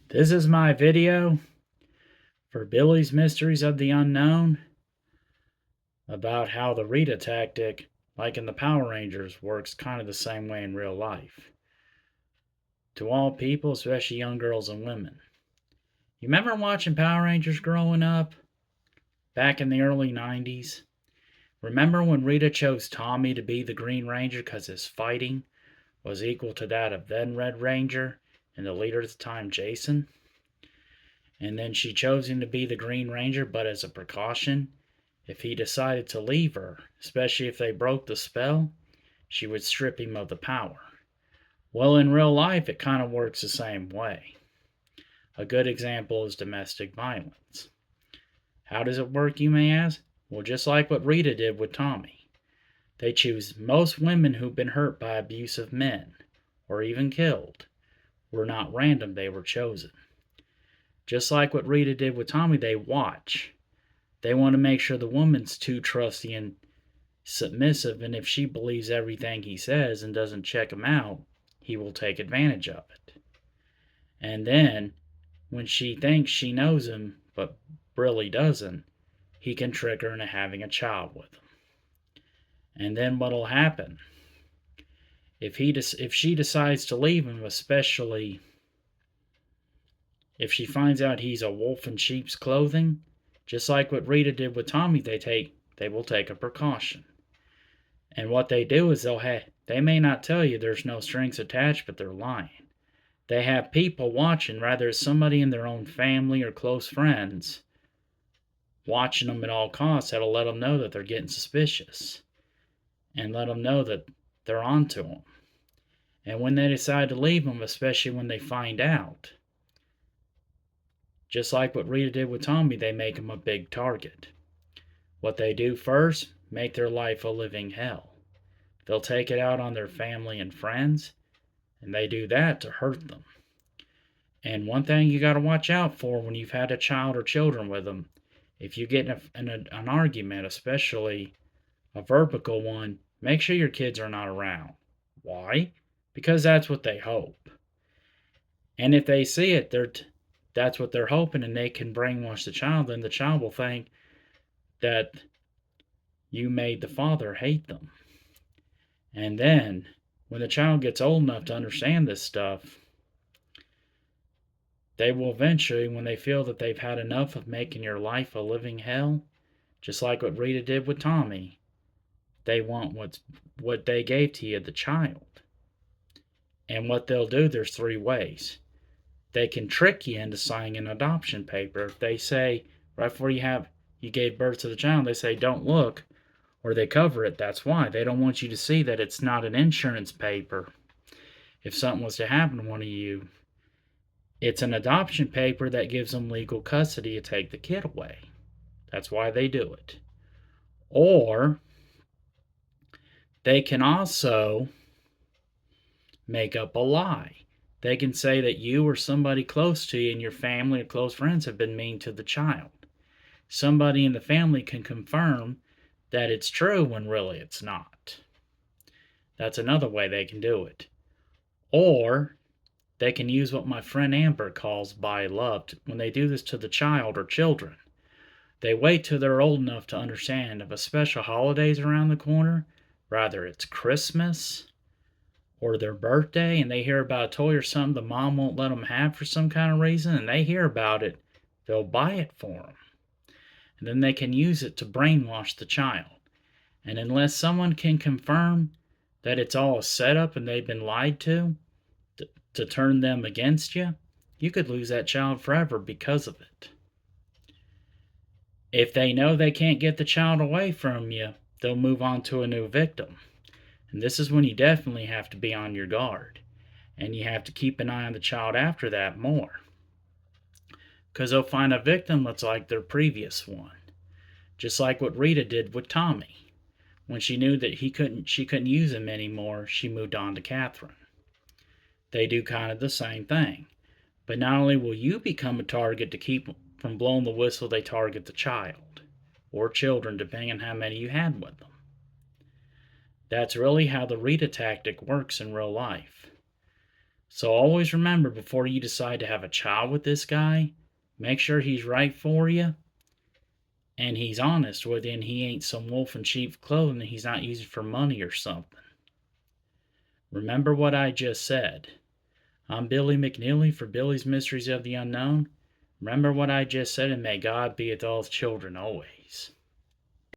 This is my video for Billy's Mysteries of the Unknown about how the Rita tactic, like in the Power Rangers, works kind of the same way in real life. To all people, especially young girls and women. You remember watching Power Rangers growing up? Back in the early 90s? Remember when Rita chose Tommy to be the Green Ranger because his fighting was equal to that of then Red Ranger and the leader at the time, Jason? And then she chose him to be the Green Ranger, but as a precaution, if he decided to leave her, especially if they broke the spell, she would strip him of the power. Well, in real life, it kind of works the same way. A good example is domestic violence. How does it work, you may ask? Well, just like what Rita did with Tommy. They choose most women who've been hurt by abusive men, or even killed. Were not random, they were chosen. Just like what Rita did with Tommy, they watch. They want to make sure the woman's too trusty and submissive, and if she believes everything he says and doesn't check him out, he will take advantage of it. And then, when she thinks she knows him, but really doesn't, he can trick her into having a child with him. And then what'll happen? If she decides to leave him, especially if she finds out he's a wolf in sheep's clothing, just like what Rita did with Tommy, they will take a precaution. And what they do is they may not tell you there's no strings attached, but they're lying. They have people watching, rather it's somebody in their own family or close friends, watching them at all costs that'll let them know that they're getting suspicious and let them know that they're onto them. And when they decide to leave them, especially when they find out, just like what Rita did with Tommy, they make him a big target. What they do first, make their life a living hell. They'll take it out on their family and friends, and they do that to hurt them. And one thing you got to watch out for when you've had a child or children with them, if you get in an argument, especially a verbal one, make sure your kids are not around. Why? Because that's what they hope. And if they see it, that's what they're hoping, and they can brainwash the child, then the child will think that you made the father hate them. And then, when the child gets old enough to understand this stuff, they will eventually, when they feel that they've had enough of making your life a living hell, just like what Rita did with Tommy, they want what they gave to you, the child. And what they'll do, there's three ways. They can trick you into signing an adoption paper. If they say, right before you gave birth to the child, they say, don't look, or they cover it, that's why. They don't want you to see that it's not an insurance paper. If something was to happen to one of you, it's an adoption paper that gives them legal custody to take the kid away. That's why they do it. Or they can also make up a lie. They can say that you or somebody close to you and your family or close friends have been mean to the child. Somebody in the family can confirm that it's true when really it's not. That's another way they can do it. Or they can use what my friend Amber calls buy love when they do this to the child or children. They wait till they're old enough to understand if a special holiday's around the corner, rather it's Christmas or their birthday, and they hear about a toy or something the mom won't let them have for some kind of reason, and they hear about it, they'll buy it for them. And then they can use it to brainwash the child. And unless someone can confirm that it's all a setup and they've been lied to turn them against you, you could lose that child forever because of it. If they know they can't get the child away from you, they'll move on to a new victim. And this is when you definitely have to be on your guard. And you have to keep an eye on the child after that more. Because they'll find a victim that's like their previous one. Just like what Rita did with Tommy. When she knew that she couldn't use him anymore, she moved on to Catherine. They do kind of the same thing. But not only will you become a target to keep from blowing the whistle, they target the child. Or children, depending on how many you had with them. That's really how the Rita tactic works in real life. So always remember, before you decide to have a child with this guy, make sure he's right for you and he's honest with you and he ain't some wolf in sheep's clothing and he's not using for money or something. Remember what I just said. I'm Billy McNeely for Billy's Mysteries of the Unknown. Remember what I just said, and may God be with all children always.